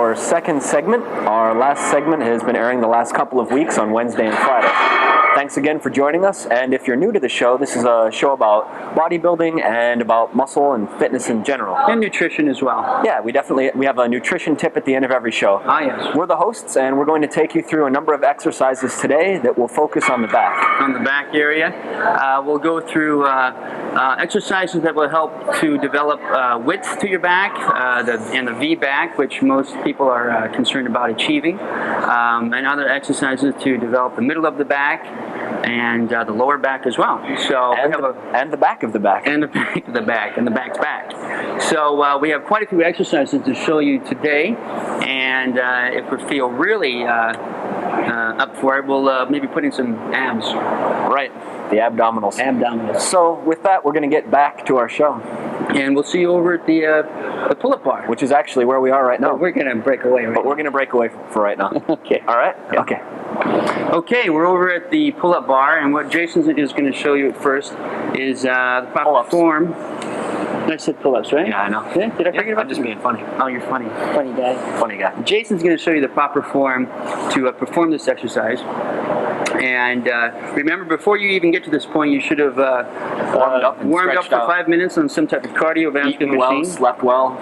our second segment. Our last segment has been airing the last couple of weeks on Wednesday and Friday. Thanks again for joining us, and if you're new to the show, this is a show about bodybuilding and about muscle and fitness in general. And nutrition as well. Yeah, we have a nutrition tip at the end of every show. Ah, yes. We're the hosts, and we're going to take you through a number of exercises today that will focus on the back. On the back area. We'll go through exercises that will help to develop width to your back, and the V back, which most people are concerned about achieving, and other exercises to develop the middle of the back, and the lower back as well. So and the back of the back. And the back of the back, and the back's back. So we have quite a few exercises to show you today, and if we feel really up for it, we'll maybe put in some abs. Right, the abdominals. Abdominals. So with that, we're going to get back to our show. And we'll see you over at the pull-up bar. Which is actually where we are right now. But we're going to break away right now. But we're going to break away for right now. Okay. All right? Yeah. Okay. Okay, we're over at the pull-up bar, and what Jason is going to show you at first is the proper Pull-ups. form. I said pull-ups, right? Yeah, I know. Yeah? Did I forget about I'm just that? being funny. Oh, you're funny. Funny guy. Funny guy. Jason's going to show you the proper form to perform this exercise. And remember, before you even get to this point, you should have warmed up for 5 minutes on some type of cardiovascular Eaten machine. well, slept well,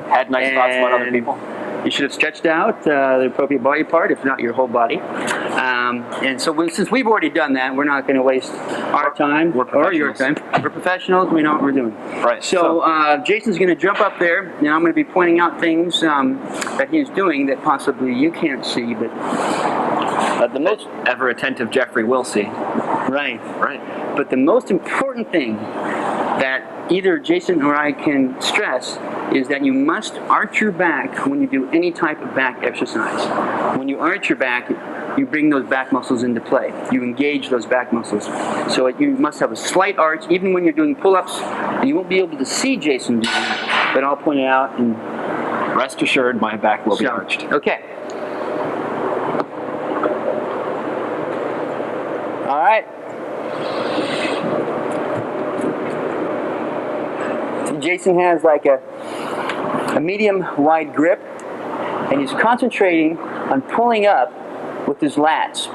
had nice thoughts about other people. You should have stretched out the appropriate body part, if not your whole body. And so since we've already done that, we're not going to waste our time or your time. We're professionals. We know what we're doing. Right. So Jason's going to jump up there, and I'm going to be pointing out things that he's doing that possibly you can't see, but the most ever attentive Geoffrey will see. Right. Right. But the most important thing that either Jason or I can stress is that you must arch your back when you do any type of back exercise. When you arch your back, you bring those back muscles into play. You engage those back muscles. So you must have a slight arch, even when you're doing pull-ups. And you won't be able to see Jason do that, but I'll point it out. And rest assured, my back will be arched. Okay. All right. Jason has like a medium wide grip, and he's concentrating on pulling up with his lats.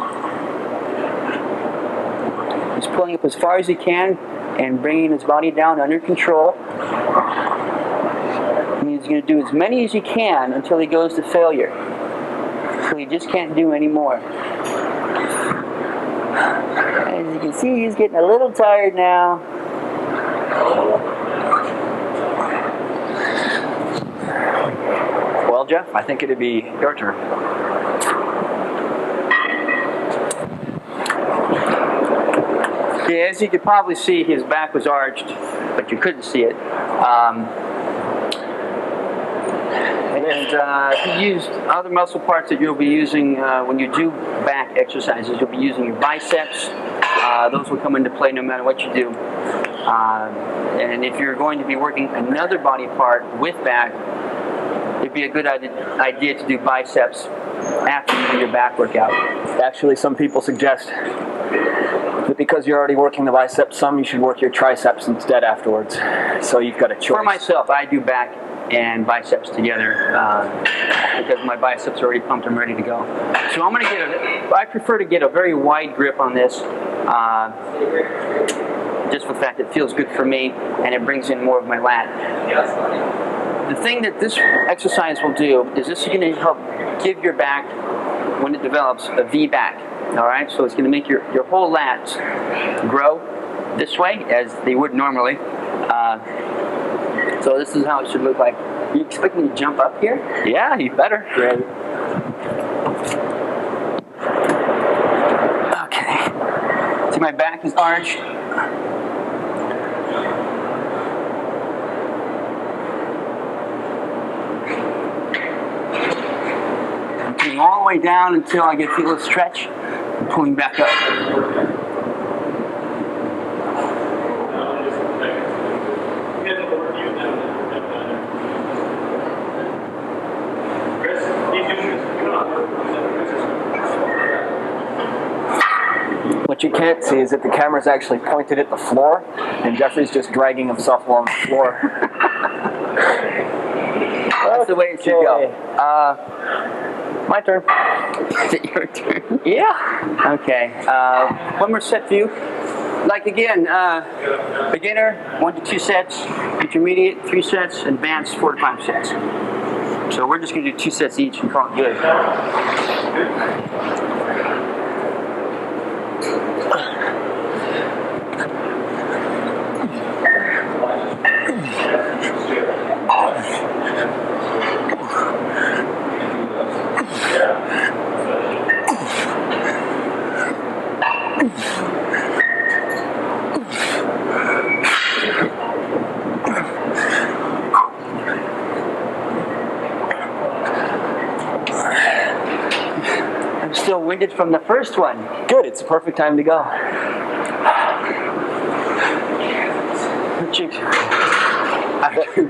He's pulling up as far as he can and bringing his body down under control. And he's going to do as many as he can until he goes to failure. So he just can't do any more. As you can see, he's getting a little tired now. Well, Jeff, I think it'd be your turn. Yeah, as you could probably see, his back was arched, but you couldn't see it. He used other muscle parts that you'll be using when you do back exercises. You'll be using your biceps. Those will come into play no matter what you do. And if you're going to be working another body part with back, it'd be a good idea to do biceps after you do your back workout. Actually, some people suggest that because you're already working the biceps some, you should work your triceps instead afterwards. So you've got a choice. For myself, I do back and biceps together because my biceps are already pumped and ready to go. So I'm going to I prefer to get a very wide grip on this, just for the fact it feels good for me and it brings in more of my lat. The thing that this exercise will do is this is going to help give your back, when it develops, a V back. All right, so it's going to make your whole lats grow this way as they would normally. So this is how it should look like. Are you expecting to jump up here? Yeah, you better. Great. Okay. See, my back is arched. I'm coming all the way down until I feel a stretch and pulling back up. What you can't see is that the camera's actually pointed at the floor, and Geoffrey's just dragging himself along the floor. That's the way it should go. My turn. Is it your turn? Yeah. Okay. One more set for you. Like again, beginner, 1 to 2 sets. Intermediate, 3 sets. Advanced, 4 to 5 sets. So we're just going to do 2 sets each and call it good. I'm still winded from the first one. Good. It's the perfect time to go.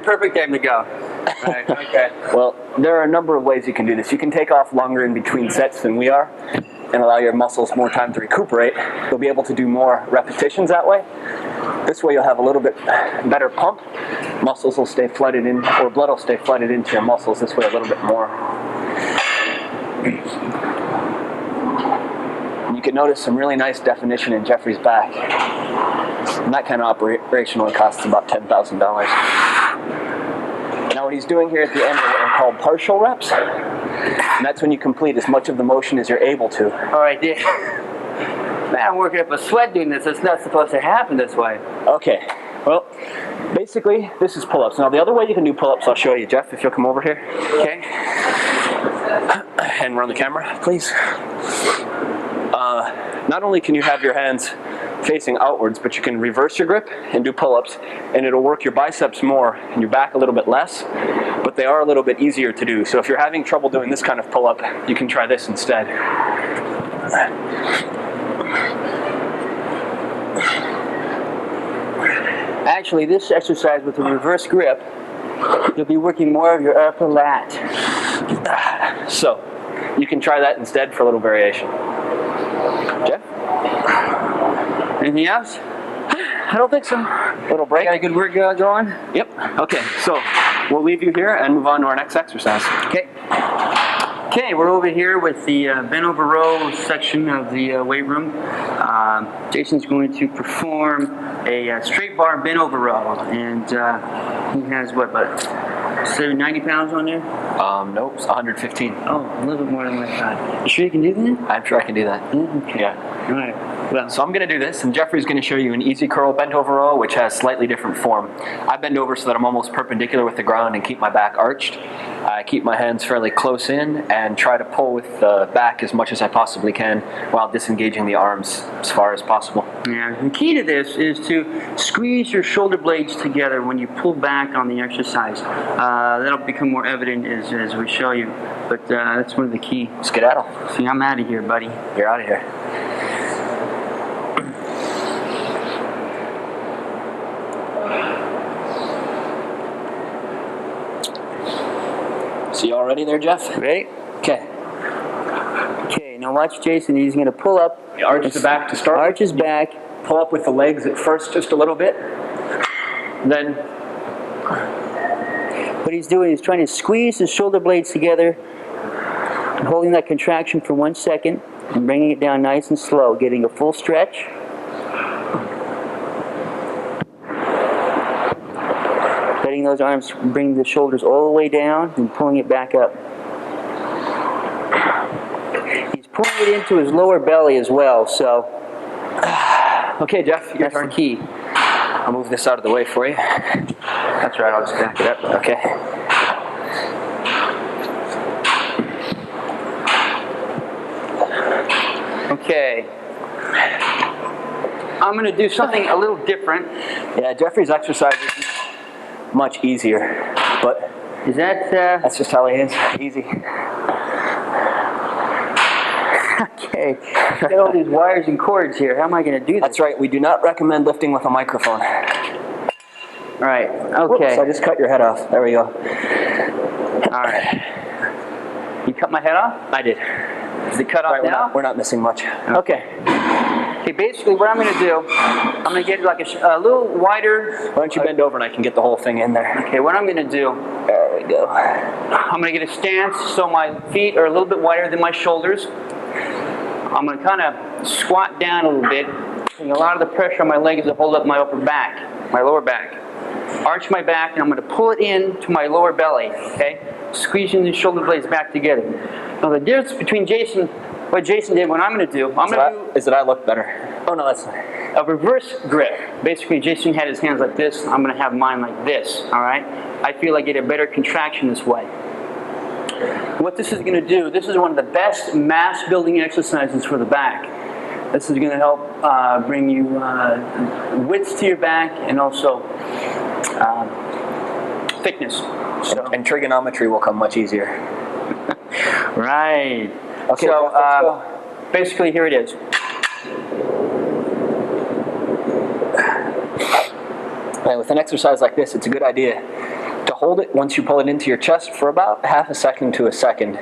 Perfect time to go. Right, okay. Well, there are a number of ways you can do this. You can take off longer in between sets than we are and allow your muscles more time to recuperate. You'll be able to do more repetitions that way. This way you'll have a little bit better pump. Muscles will stay flooded in, or blood will stay flooded into your muscles this way a little bit more. And you can notice some really nice definition in Geoffrey's back. And that kind of operation only costs about $10,000. Now what he's doing here at the end are what are called partial reps. And that's when you complete as much of the motion as you're able to. All right, yeah. Man, I'm working up a sweat doing this. It's not supposed to happen this way. Okay, well, basically, this is pull-ups. Now, the other way you can do pull-ups, I'll show you. Jeff, if you'll come over here. Okay. And run the camera, please. Not only can you have your hands facing outwards, but you can reverse your grip and do pull-ups, and it'll work your biceps more and your back a little bit less, but they are a little bit easier to do. So if you're having trouble doing this kind of pull-up, you can try this instead. Actually, this exercise with the reverse grip, you'll be working more of your upper lat. So you can try that instead for a little variation. Jeff? Anything else? I don't think so. Little break. Got a good workout going? Yep. Okay, so we'll leave you here and move on to our next exercise. Okay. Okay, we're over here with the bent over row section of the weight room. Jason's going to perform a straight bar bent over row, and he has what, about 90 pounds on there? Nope, it's 115. Oh, a little bit more than I thought. You sure you can do that? I'm sure I can do that. Okay. Yeah. All right. Well, So I'm going to do this, and Geoffrey's going to show you an easy curl bent over row, which has slightly different form. I bend over so that I'm almost perpendicular with the ground and keep my back arched. I keep my hands fairly close in and try to pull with the back as much as I possibly can while disengaging the arms as far as possible. yeah, the key to this is to squeeze your shoulder blades together when you pull back on the exercise. That'll become more evident as we show you, but that's one of the key. Skedaddle. See, I'm out of here, buddy. You're out of here. So you all ready there, Jeff? Ready? Okay. Okay, now watch Jason. He's going to pull up. Arch the back to start. Arch his back. Pull up with the legs at first just a little bit. Then What he's doing is trying to squeeze his shoulder blades together, and holding that contraction for 1 second, and bringing it down nice and slow, getting a full stretch. Letting those arms bring the shoulders all the way down and pulling it back up. He's pulling it into his lower belly as well, so okay, Jeff, your that's the turn. key. I'll move this out of the way for you. That's right, I'll just back it up. Okay. Okay. I'm going to do something a little different. Yeah, Geoffrey's exercise is much easier, but Is that, that's just how he is. Easy. okay, got all these wires and cords here. How am I going to do this? That's right. We do not recommend lifting with a microphone. All right, Whoops, okay. I just cut your head off. There we go. All right. You cut my head off? I did. Is it cut off Right, now? we're not missing much. Okay. Okay, basically what I'm going to do, I'm going to get like a little wider. Why don't you bend over and I can get the whole thing in there? Okay, what I'm going to do, There we go. I'm going to get a stance so my feet are a little bit wider than my shoulders. I'm going to kind of squat down a little bit, putting a lot of the pressure on my legs to hold up my upper back, my lower back. Arch my back, and I'm going to pull it in to my lower belly, okay? Squeezing the shoulder blades back together. Now the difference between what Jason did, what I'm going to do, Is that I look better? Oh no, that's not. a reverse grip. Basically, Jason had his hands like this. I'm going to have mine like this, all right? I feel I get a better contraction this way. What this is going to do, this is one of the best mass building exercises for the back. This is going to help bring you width to your back and also thickness. So. And trigonometry will come much easier. Right. Okay, So let's go. basically, here it is. Right, with an exercise like this, it's a good idea to hold it once you pull it into your chest for about half a second to a second.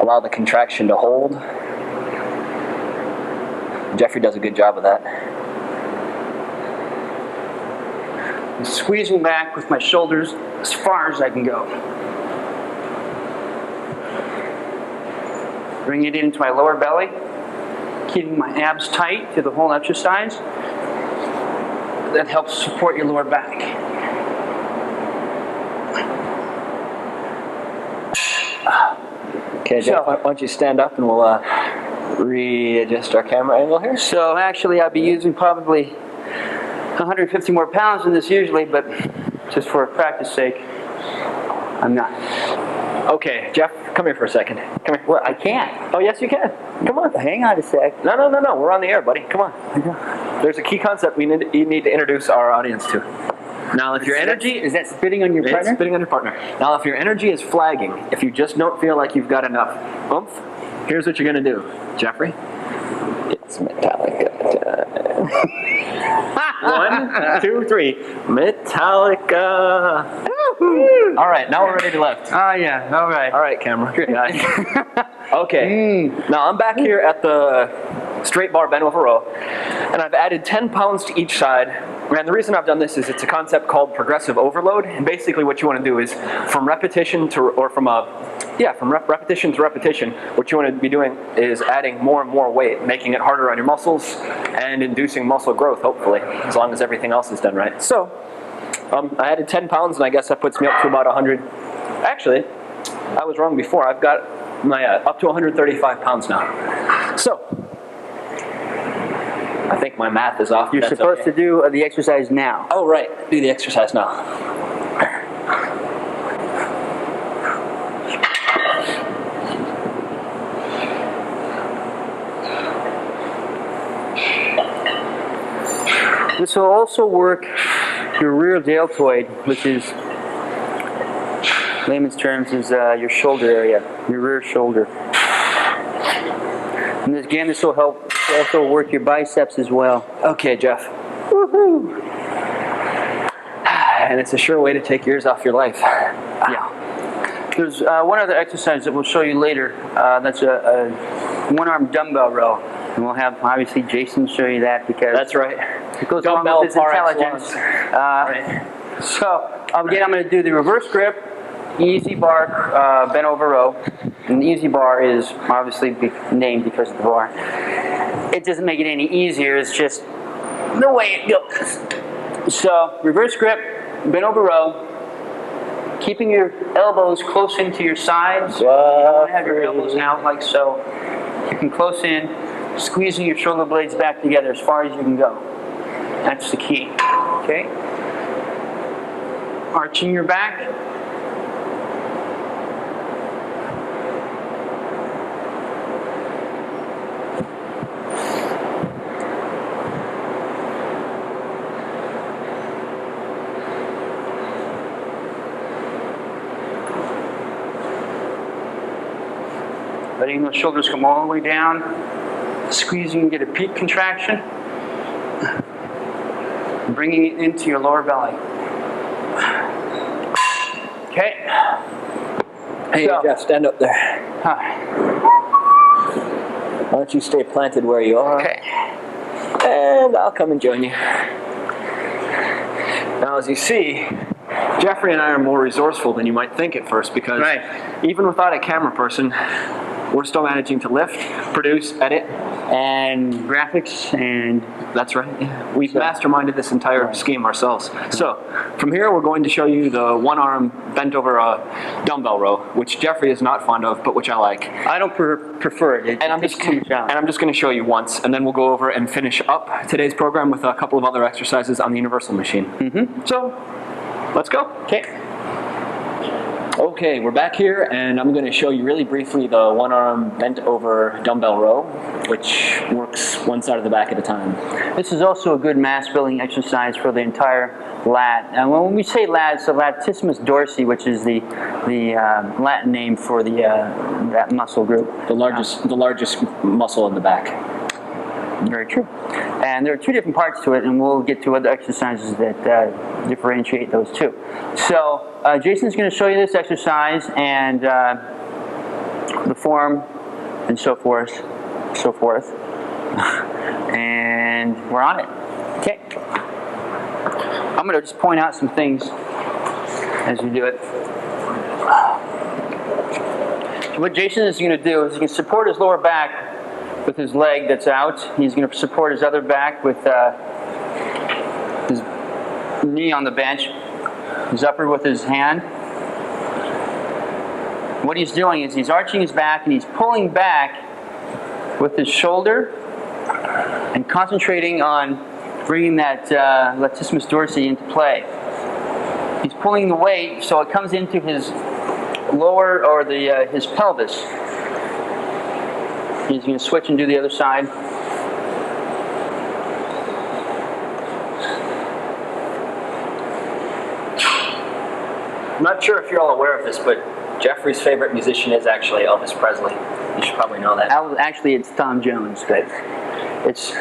Allow the contraction to hold. Geoffrey does a good job of that. I'm squeezing back with my shoulders as far as I can go. Bring it into my lower belly, keeping my abs tight through the whole exercise. That helps support your lower back. Okay, Jeff, why don't you stand up and we'll readjust our camera angle here. So actually I'll be using probably 150 more pounds than this usually, but just for practice sake, I'm not. Okay, Jeff, come here for a second. Come here. Well, I can't. Oh, yes, you can. Come on. Hang on a sec. No. We're on the air, buddy. Come on. There's a key concept you need to introduce our audience to. Now, if your energy is that spitting on your partner? It's spitting on your partner. Now, if your energy is flagging, if you just don't feel like you've got enough oomph, here's what you're going to do, Geoffrey. It's Metallica time. 1, 2, 3. Metallica. All right, now we're ready to lift. Oh, yeah. All right. All right, camera. Good guy. Okay. Now I'm back here at the straight bar bent over row, and I've added 10 pounds to each side. And the reason I've done this is it's a concept called progressive overload. And basically, what you want to do is from repetition to repetition, what you want to be doing is adding more and more weight, making it harder on your muscles and inducing muscle growth, hopefully, as long as everything else is done right. So I added 10 pounds, and I guess that puts me up to about 100. Actually, I was wrong before. I've got my up to 135 pounds now. So I think my math is off. You're supposed to do the exercise now. Oh, right. Do the exercise now. This will also work your rear deltoid, which is, layman's terms, is your shoulder area, your rear shoulder. And again, this will help also work your biceps as well. Okay, Jeff. Woohoo! And it's a sure way to take years off your life. Yeah. There's one other exercise that we'll show you later. That's a one-arm dumbbell row. And we'll have, obviously, Jason show you that because that's right. It goes dumbbell along with his intelligence. Right. So, again, I'm going to do the reverse grip, easy bar, bent over row. And the easy bar is obviously named because of the bar. It doesn't make it any easier, it's just the way it goes. So, reverse grip, bent over row, keeping your elbows close into your sides. You don't have your elbows out like so. You can close in, squeezing your shoulder blades back together as far as you can go. That's the key. Okay? Arching your back. Letting those shoulders come all the way down, squeezing, get a peak contraction, bringing it into your lower belly. Okay. Hey, so, Jeff, stand up there. Hi. Why don't you stay planted where you are? Okay. And I'll come and join you. Now, as you see, Geoffrey and I are more resourceful than you might think at first, because even without a camera person, we're still managing to lift, produce, edit, and graphics, and that's right. Yeah. We've masterminded this entire scheme ourselves. So from here, we're going to show you the one arm bent over a dumbbell row, which Geoffrey is not fond of, but which I like. I don't prefer it. And I'm just going to show you once, and then we'll go over and finish up today's program with a couple of other exercises on the universal machine. So let's go. Okay, we're back here, and I'm going to show you really briefly the one arm bent over dumbbell row, which works one side of the back at a time. This is also a good mass building exercise for the entire lat. And when we say lat, it's the latissimus dorsi, which is the Latin name for that muscle group. The largest muscle in the back. Very true. And there are two different parts to it, and we'll get to other exercises that differentiate those two. So Jason's going to show you this exercise and the form and so forth, and we're on it. Okay. I'm going to just point out some things as we do it. So what Jason is going to do is he can support his lower back with his leg that's out. He's going to support his other back with his knee on the bench, his upper with his hand. What he's doing is he's arching his back and he's pulling back with his shoulder and concentrating on bringing that latissimus dorsi into play. He's pulling the weight so it comes into his lower, or his pelvis. He's going to switch and do the other side. I'm not sure if you're all aware of this, but Geoffrey's favorite musician is actually Elvis Presley. You should probably know that. Actually, it's Tom Jones, but it's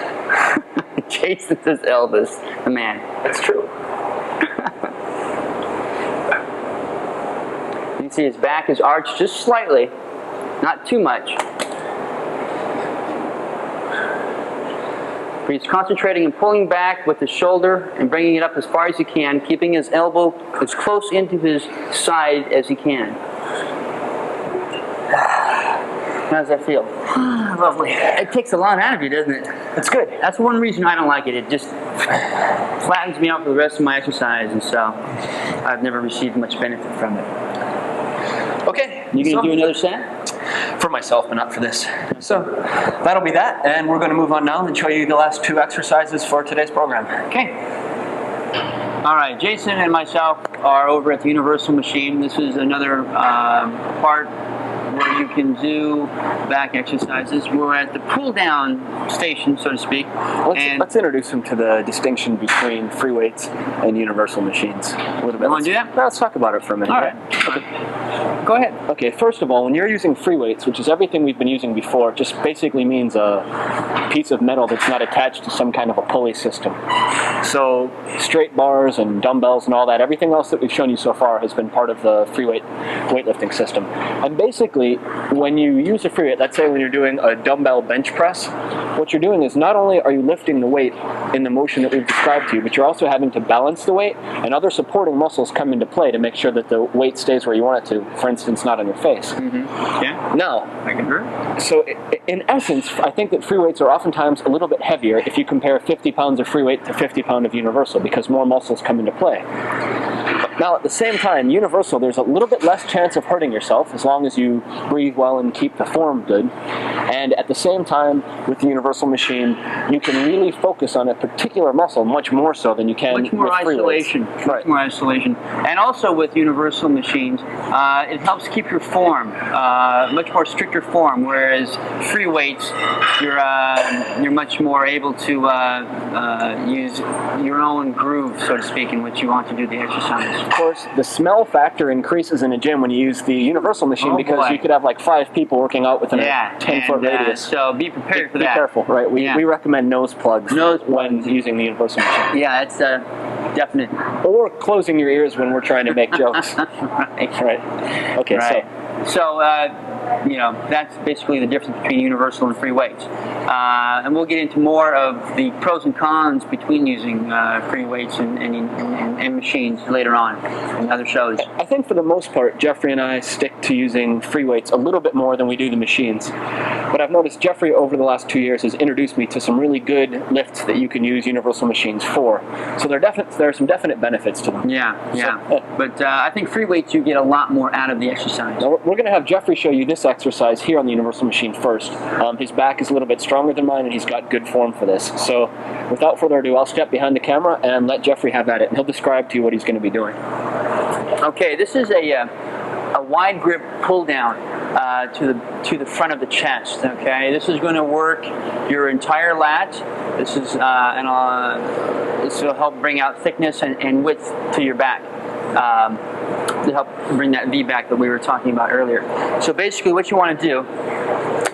Jason says Elvis, the man. That's true. You can see his back is arched just slightly, not too much. But he's concentrating and pulling back with his shoulder and bringing it up as far as he can, keeping his elbow as close into his side as he can. How does that feel? Lovely. It takes a lot out of you, doesn't it? It's good. That's one reason I don't like it. It just flattens me out for the rest of my exercise, and so I've never received much benefit from it. Okay. You going to do another set? For myself, but not for this. So that'll be that, and we're going to move on now and show you the last two exercises for today's program. Okay. All right, Jason and myself are over at the universal machine. This is another part where you can do back exercises. We're at the pull-down station, so to speak. Let's introduce them to the distinction between free weights and universal machines a little bit. You want to do that? Let's talk about it for a minute. All right. Go ahead. Okay, first of all, when you're using free weights, which is everything we've been using before, it just basically means a piece of metal that's not attached to some kind of a pulley system. So straight bars and dumbbells and all that, everything else that we've shown you so far has been part of the free weightlifting system. And basically, when you use a free weight, let's say when you're doing a dumbbell bench press, what you're doing is not only are you lifting the weight in the motion that we've described to you, but you're also having to balance the weight, and other supporting muscles come into play to make sure that the weight stays where you want it to. For instance, not on your face. Yeah. Now, I can hurt. So in essence, I think that free weights are oftentimes a little bit heavier if you compare 50 pounds of free weight to 50 pounds of universal, because more muscles come into play. Now, at the same time, universal, there's a little bit less chance of hurting yourself as long as you breathe well and keep the form good. And at the same time, with the universal machine, you can really focus on a particular muscle much more so than you can with free weights. Much more isolation. And also with universal machines, it helps keep your form, much more stricter form, whereas free weights, you're much more able to use your own groove, so to speak, in which you want to do the exercise. Of course, the smell factor increases in a gym when you use the universal machine, because you could have like 5 people working out within a 10-foot radius. So be prepared for that. Be careful, right? We recommend nose plugs when using the universal machine. Yeah, it's definite. Or closing your ears when we're trying to make jokes. Right. Okay, right. So you know, that's basically the difference between universal and free weights. And we'll get into more of the pros and cons between using free weights and machines later on in other shows. I think for the most part, Geoffrey and I stick to using free weights a little bit more than we do the machines. But I've noticed Geoffrey over the last 2 years has introduced me to some really good lifts that you can use universal machines for. So there are some definite benefits to them. Yeah. But I think free weights, you get a lot more out of the exercise. Now we're going to have Geoffrey show you this exercise here on the universal machine first. His back is a little bit stronger than mine, and he's got good form for this. So without further ado, I'll step behind the camera and let Geoffrey have at it, and he'll describe to you what he's going to be doing. Okay, this is a wide grip pull down to the front of the chest. Okay, this is going to work your entire lat. This is this will help bring out thickness and width to your back. To help bring that V back that we were talking about earlier. So basically what you want to do,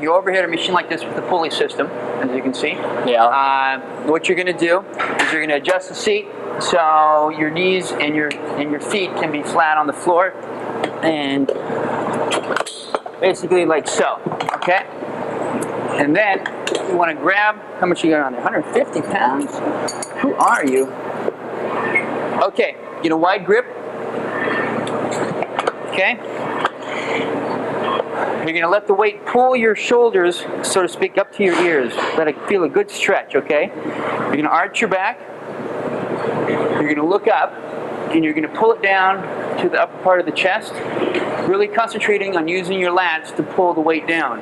you overhead a machine like this with the pulley system, as you can see. Yeah. What you're going to do is you're going to adjust the seat so your knees and your feet can be flat on the floor, and basically like so, okay? And then you want to grab, how much you got on there? 150 pounds? Who are you? Okay, get a wide grip. Okay? You're going to let the weight pull your shoulders, so to speak, up to your ears. Let it feel a good stretch, okay? You're going to arch your back. You're going to look up, and you're going to pull it down to the upper part of the chest, really concentrating on using your lats to pull the weight down.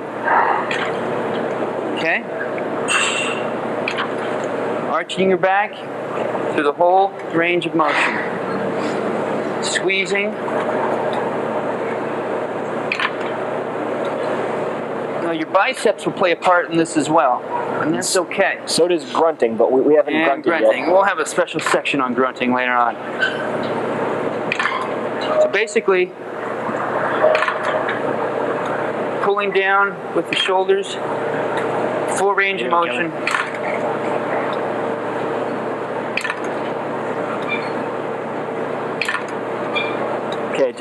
Okay? Arching your back through the whole range of motion. Squeezing. Now your biceps will play a part in this as well, and that's okay. So does grunting, but we haven't grunted yet. We'll have a special section on grunting later on. So basically, pulling down with the shoulders, full range of motion. Okay,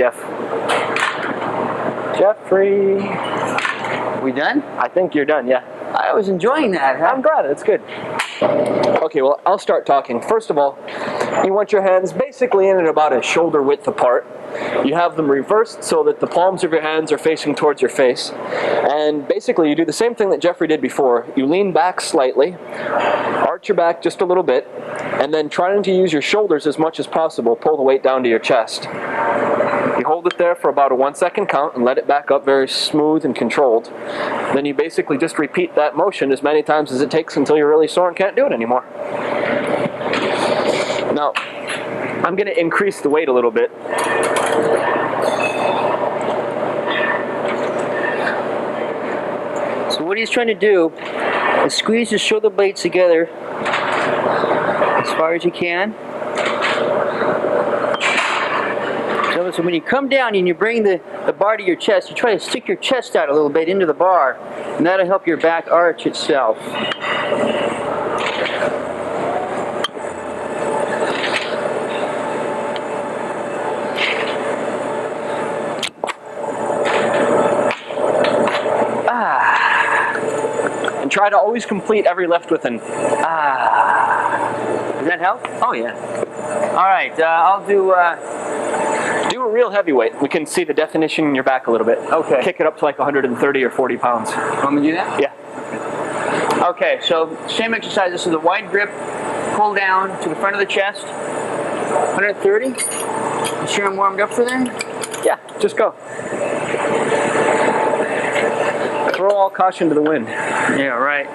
Geoffrey. We done? I think you're done, yeah. I was enjoying that. Huh? I'm glad, it's good. Okay, well, I'll start talking. First of all, you want your hands basically in at about a shoulder width apart. You have them reversed so that the palms of your hands are facing towards your face. And basically you do the same thing that Geoffrey did before. You lean back slightly, arch your back just a little bit, and then trying to use your shoulders as much as possible, pull the weight down to your chest. You hold it there for about a 1 second count and let it back up very smooth and controlled. Then you basically just repeat that motion as many times as it takes until you're really sore and can't do it anymore. Now, I'm going to increase the weight a little bit. So what he's trying to do is squeeze his shoulder blades together as far as you can. So when you come down and you bring the bar to your chest, you try to stick your chest out a little bit into the bar, and that'll help your back arch itself. And try to always complete every lift with an Does that help? oh yeah. All right, I'll do a real heavyweight. We can see the definition in your back a little bit. Okay. Kick it up to like 130 or 40 pounds. Want me to do that? Yeah. Okay, so same exercise. This is a wide grip, pull down to the front of the chest. 130. You sure I'm warmed up for that? Yeah, just go. Throw all caution to the wind. Yeah, right.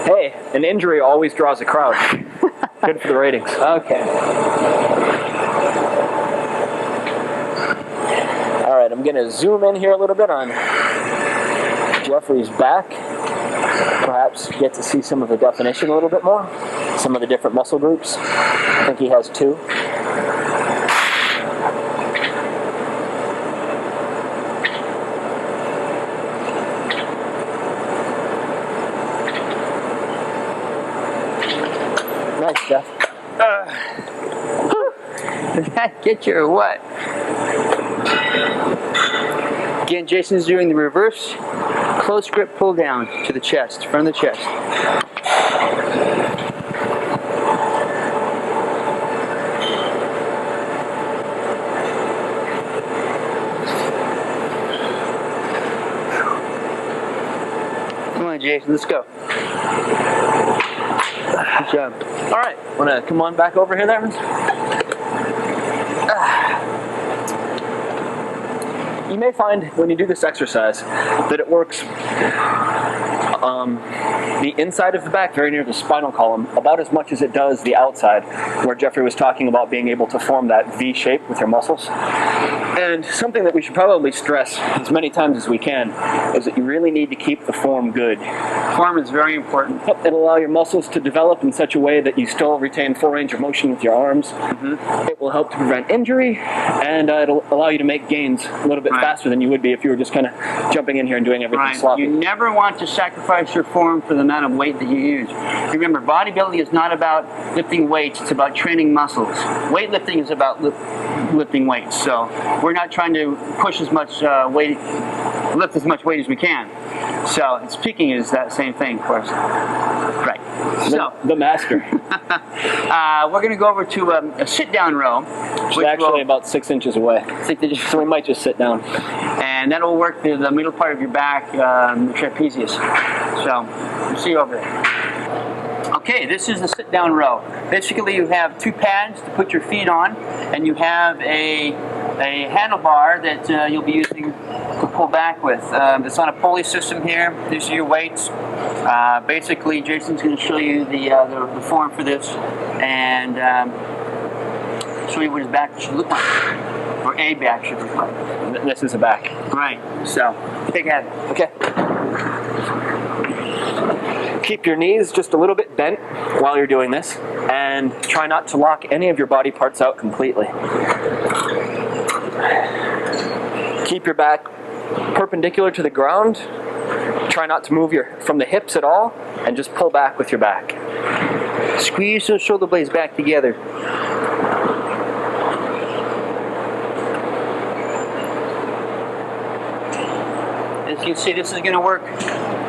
Hey, an injury always draws a crowd. Good for the ratings. Okay. All right, I'm going to zoom in here a little bit on Geoffrey's back. Perhaps get to see some of the definition a little bit more. Some of the different muscle groups. I think he has 2. Nice, Jeff. Did that get you or what? Again, Jason's doing the reverse close grip pull down to the chest, front of the chest. Come on, Jason, let's go. Good job. All right, want to come on back over here there? You may find when you do this exercise that it works the inside of the back, very near the spinal column, about as much as it does the outside, where Geoffrey was talking about being able to form that V shape with your muscles. And something that we should probably stress as many times as we can is that you really need to keep the form good. Form is very important. It'll allow your muscles to develop in such a way that you still retain full range of motion with your arms. Mm-hmm. It will help to prevent injury, and it'll allow you to make gains a little bit faster than you would be if you were just kind of jumping in here and doing everything sloppy. You never want to sacrifice your form for the amount of weight that you use. Remember, bodybuilding is not about lifting weights, it's about training muscles. Weightlifting is about lifting weights, so we're not trying to push as much weight, lift as much weight as we can. So speaking is that same thing, of course. Right. So the master. we're going to go over to a sit-down row, which is actually about 6 inches away. 6 inches. So we might just sit down. And that will work the middle part of your back, the trapezius. So we'll see you over there. Okay, this is the sit-down row. Basically, you have two pads to put your feet on, and you have a handlebar that you'll be using to pull back with. It's on a pulley system here. These are your weights. Basically, Jason's going to show you the form for this, and show you what his back should look like, or a back should look like. This is a back. Right. So take at it. Okay. Keep your knees just a little bit bent while you're doing this, and try not to lock any of your body parts out completely. Keep your back perpendicular to the ground. Try not to move from the hips at all, and just pull back with your back. Squeeze those shoulder blades back together. As you can see, this is going to work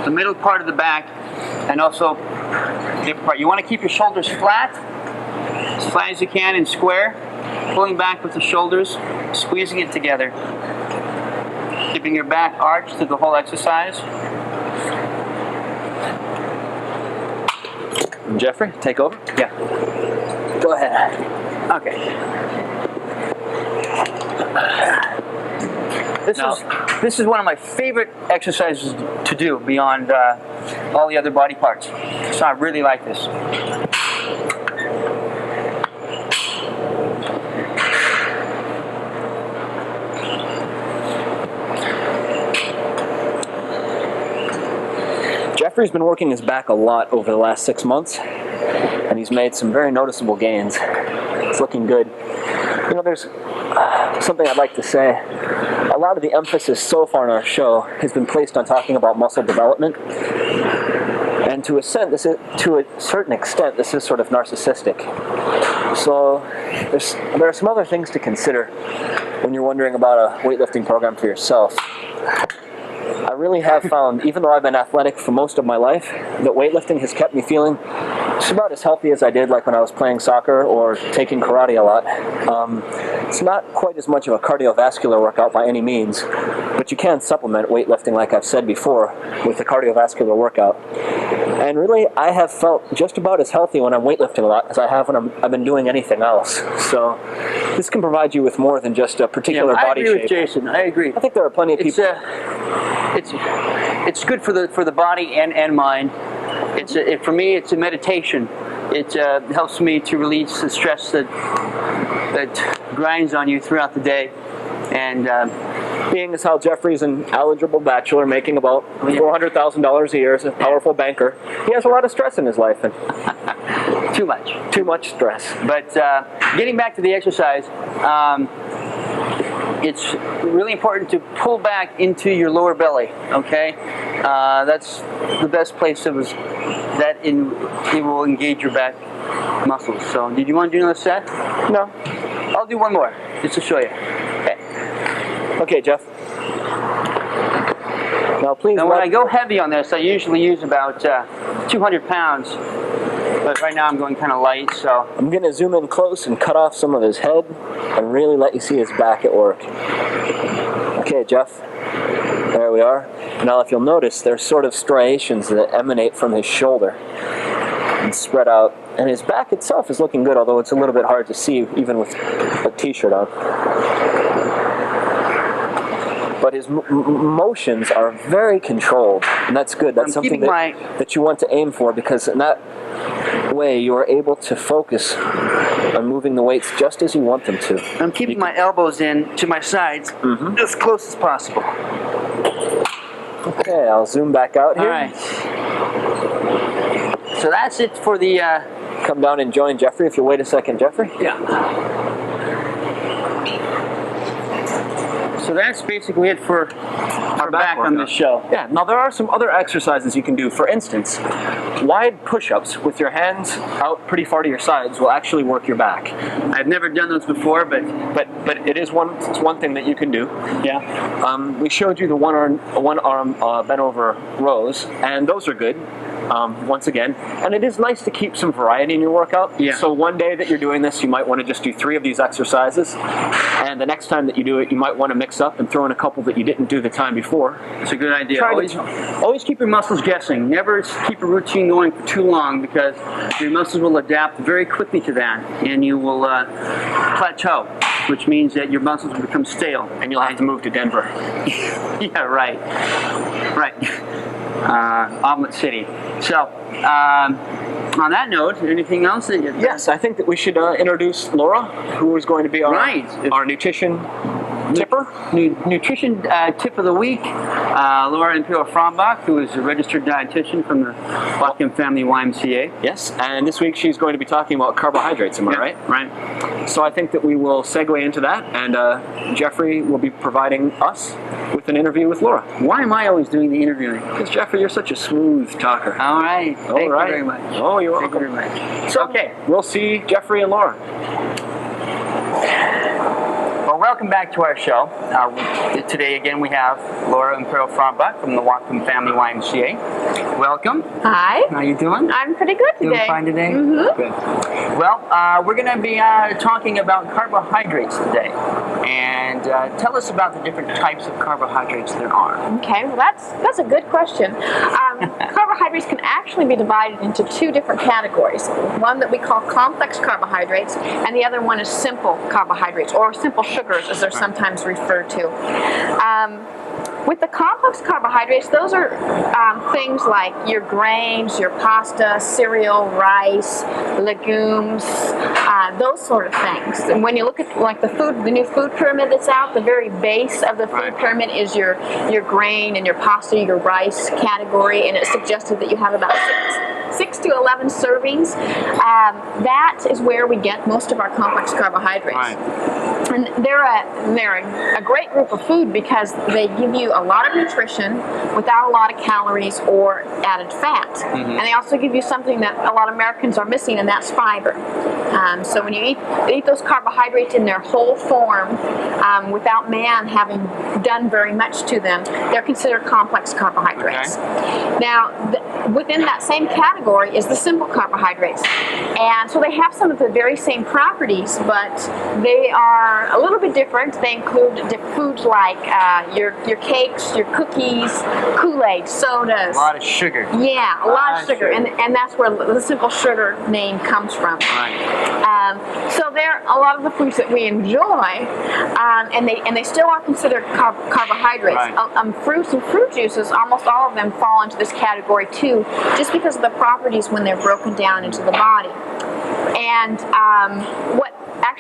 the middle part of the back, and also the upper part. You want to keep your shoulders flat as you can and square, pulling back with the shoulders, squeezing it together, keeping your back arched through the whole exercise. Geoffrey, take over. Yeah. Go ahead. Okay. This is one of my favorite exercises to do beyond all the other body parts. So I really like this. Geoffrey's been working his back a lot over the last 6 months, and he's made some very noticeable gains. It's looking good. You know, there's something I'd like to say. A lot of the emphasis so far in our show has been placed on talking about muscle development, and to a certain extent, this is sort of narcissistic. So there are some other things to consider when you're wondering about a weightlifting program for yourself. I really have found, even though I've been athletic for most of my life, that weightlifting has kept me feeling just about as healthy as I did like when I was playing soccer or taking karate a lot. It's not quite as much of a cardiovascular workout by any means, but you can supplement weightlifting, like I've said before, with a cardiovascular workout. And really, I have felt just about as healthy when I'm weightlifting a lot as I have when I've been doing anything else. So this can provide you with more than just a particular body shape. I agree with Jason. I agree. I think there are plenty of people. It's good for the body and mind. For me, it's a meditation. It helps me to release the stress that grinds on you throughout the day. And being as how Geoffrey's an eligible bachelor making about $400,000 a year as a powerful banker, he has a lot of stress in his life. And Too much stress. But getting back to the exercise, it's really important to pull back into your lower belly, okay? That's the best place it will engage your back muscles. So, did you want to do another set? No. I'll do one more, just to show you. Okay. Okay, Jeff. Now, please. Now, when I go heavy on this, I usually use about 200 pounds. But right now I'm going kind of light, so. I'm going to zoom in close and cut off some of his head and really let you see his back at work. Okay, Jeff. There we are. Now, if you'll notice, there's sort of striations that emanate from his shoulder and spread out. And his back itself is looking good, although it's a little bit hard to see even with a t-shirt on. But his motions are very controlled, and that's good. That's something that you want to aim for, because in that way you are able to focus on moving the weights just as you want them to. I'm keeping my elbows in to my sides as close as possible. Okay, I'll zoom back out here. All right. So that's it for the... Come down and join Geoffrey if you'll wait a second, Geoffrey. Yeah. So that's basically it for our back on this show. Yeah, now there are some other exercises you can do. For instance, wide push-ups with your hands out pretty far to your sides will actually work your back. I've never done those before, but it is one thing that you can do. Yeah. We showed you the one arm bent over rows, and those are good. Once again, and it is nice to keep some variety in your workout. Yeah. So one day that you're doing this, you might want to just do 3 of these exercises, and the next time that you do it, you might want to mix up and throw in a couple that you didn't do the time before. It's a good idea. Always keep your muscles guessing. Never keep a routine going for too long, because your muscles will adapt very quickly to that, and you will plateau, which means that your muscles will become stale, and you'll have to move to Denver. Yeah, right. Omelet City. So, on that note, anything else? Yes, I think that we should introduce Laura, who is going to be our nutrition tipper. Nutrition tip of the week. Laura Impero-Fraumback, who is a registered dietitian from the Whatcom Family YMCA. Yes, and this week she's going to be talking about carbohydrates, am I right? Right. So I think that we will segue into that, and Geoffrey will be providing us with an interview with Laura. Why am I always doing the interviewing? Because, Geoffrey, you're such a smooth talker. All right. Thank you very much. Oh, you're welcome. Thank you very much. So, okay, we'll see Geoffrey and Laura. Well, welcome back to our show. Today, again, we have Laura Impero-Fraumback from the Whatcom Family YMCA. Welcome. Hi. How you doing? I'm pretty good today. Doing fine today? Mm-hmm. Good. Well, we're going to be talking about carbohydrates today. And tell us about the different types of carbohydrates there are. Okay, well that's a good question. Carbohydrates can actually be divided into 2 different categories. One that we call complex carbohydrates, and the other one is simple carbohydrates, or simple sugars as they're sometimes referred to. With the complex carbohydrates, those are things like your grains, your pasta, cereal, rice, legumes, those sort of things. And when you look at like the new food pyramid that's out, the very base of the food pyramid is your grain and your pasta, your rice category, and it's suggested that you have about 6 to 11 servings. That is where we get most of our complex carbohydrates. Right. And they're a great group of food because they give you a lot of nutrition without a lot of calories or added fat. Mm-hmm. And they also give you something that a lot of Americans are missing, and that's fiber. So when you eat those carbohydrates in their whole form, without man having done very much to them, they're considered complex carbohydrates. Okay. Now, within that same category is the simple carbohydrates. And so they have some of the very same properties, but they are a little bit different. They include foods like your cakes, your cookies, Kool-Aid, sodas. A lot of sugar. Yeah, a lot of sugar. And that's where the simple sugar name comes from. Right. So they're a lot of the foods that we enjoy, and they still are considered carbohydrates. Right. Fruits and fruit juices, almost all of them fall into this category too, just because of the properties when they're broken down into the body. And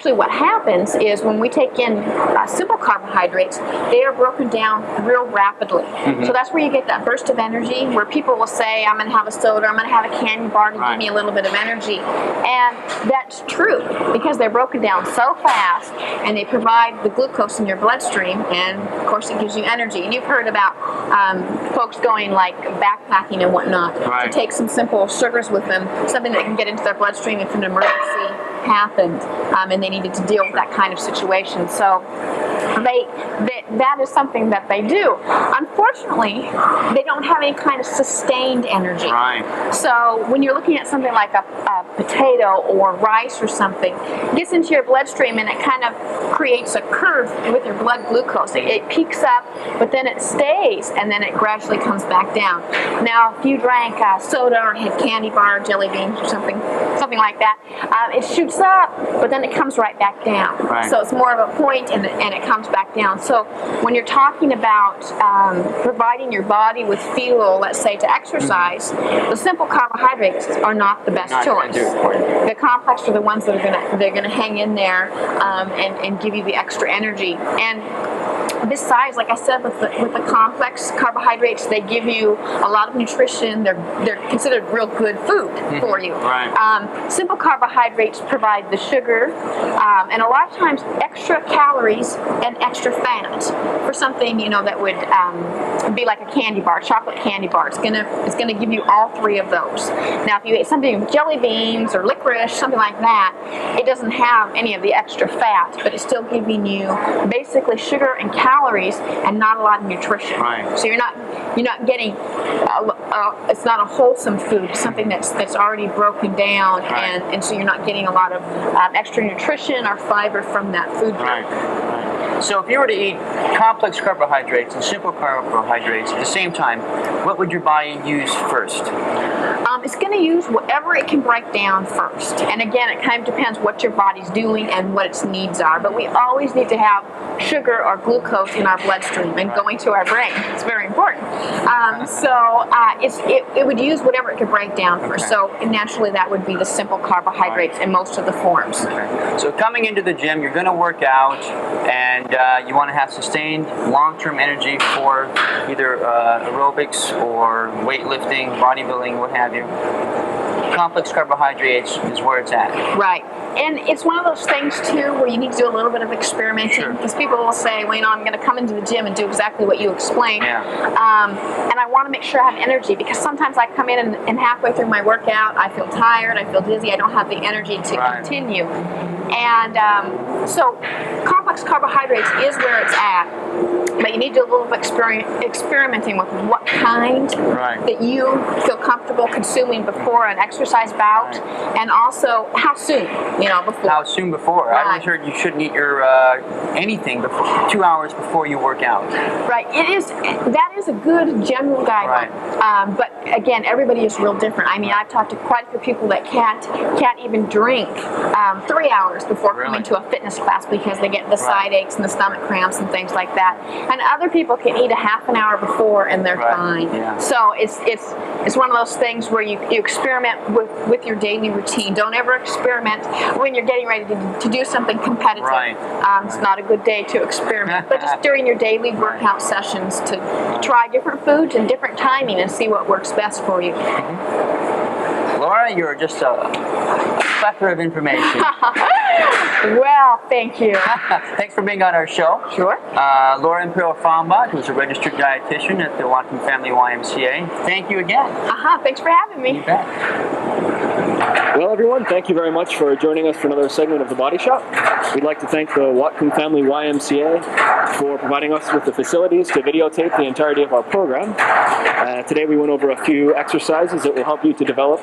what happens is when we take in simple carbohydrates, they are broken down real rapidly. Mm-hmm. So that's where you get that burst of energy, where people will say, I'm going to have a soda, I'm going to have a candy bar to give me a little bit of energy. And that's true, because they're broken down so fast, and they provide the glucose in your bloodstream, and of course it gives you energy. And you've heard about folks going like backpacking and whatnot to take some simple sugars with them, something that can get into their bloodstream if an emergency happened, and they needed to deal with that kind of situation. So that is something that they do. Unfortunately, they don't have any kind of sustained energy. Right. So when you're looking at something like a potato or rice or something, it gets into your bloodstream and it kind of creates a curve with your blood glucose. It peaks up, but then it stays, and then it gradually comes back down. Now, if you drank soda or had candy bar, jelly beans, or something like that, it shoots up, but then it comes right back down. Right. So it's more of a point, and it comes back down. So when you're talking about providing your body with fuel, let's say to exercise, the simple carbohydrates are not the best choice. The complex are the ones that are going to hang in there and give you the extra energy. And besides, like I said, with the complex carbohydrates, they give you a lot of nutrition. They're considered real good food for you. Right. Simple carbohydrates provide the sugar, and a lot of times extra calories and extra fat for something that would be like a candy bar, chocolate candy bar. It's gonna give you all three of those. Now, if you ate something with jelly beans or licorice, something like that, it doesn't have any of the extra fat, but it's still giving you basically sugar and calories and not a lot of nutrition. Right. So you're not getting it's not a wholesome food. It's something that's already broken down, right. and so you're not getting a lot of extra nutrition or fiber from that food group. Right. So if you were to eat complex carbohydrates and simple carbohydrates at the same time, what would your body use first? It's going to use whatever it can break down first. And again, it kind of depends what your body's doing and what its needs are. But we always need to have sugar or glucose in our bloodstream and going to our brain. It's very important. It would use whatever it could break down first. So naturally, that would be the simple carbohydrates in most of the forms. Okay. So coming into the gym, you're going to work out, and you want to have sustained long-term energy for either aerobics or weightlifting, bodybuilding, what have you. Complex carbohydrates is where it's at. Right. And it's one of those things, too, where you need to do a little bit of experimenting. Because people will say, well, I'm going to come into the gym and do exactly what you explained. Yeah. And I want to make sure I have energy, because sometimes I come in and halfway through my workout, I feel tired, I feel dizzy, I don't have the energy to continue. And so complex carbohydrates is where it's at. But you need to do a little bit of experimenting with what kind that you feel comfortable consuming before an exercise bout, and also how soon, before. How soon before? I always heard you shouldn't eat your anything before 2 hours before you work out. Right. That is a good general guideline. Right. But again, everybody is real different. I mean, I've talked to quite a few people that can't even drink 3 hours before coming to a fitness class because they get the side aches and the stomach cramps and things like that. And other people can eat a half an hour before and they're fine. Yeah. So it's one of those things where you experiment with your daily routine. Don't ever experiment when you're getting ready to do something competitive. Right. It's not a good day to experiment. But just during your daily workout sessions to try different foods and different timing and see what works best for you. Laura, you're just a plethora of information. Well, thank you. Thanks for being on our show. Sure. Laura Impero-Fraumback, who's a registered dietitian at the Whatcom Family YMCA. Thank you again. Thanks for having me. You bet. Well, everyone, thank you very much for joining us for another segment of The Body Shop. We'd like to thank the Whatcom Family YMCA for providing us with the facilities to videotape the entirety of our program. Today we went over a few exercises that will help you to develop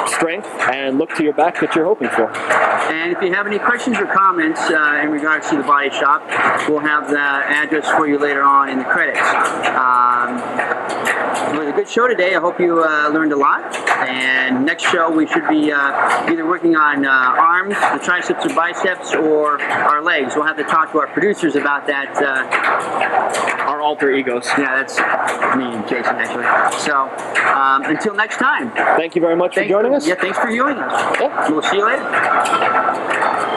strength and look to your back that you're hoping for. And if you have any questions or comments in regards to The Body Shop, we'll have the address for you later on in the credits. It was a good show today. I hope you learned a lot. And next show we should be either working on arms, the triceps or biceps, or our legs. We'll have to talk to our producers about that. Our alter egos. Yeah, that's me and Jason, actually. So, until next time. Thank you very much for joining us. Yeah, thanks for joining us. Yeah. We'll see you later.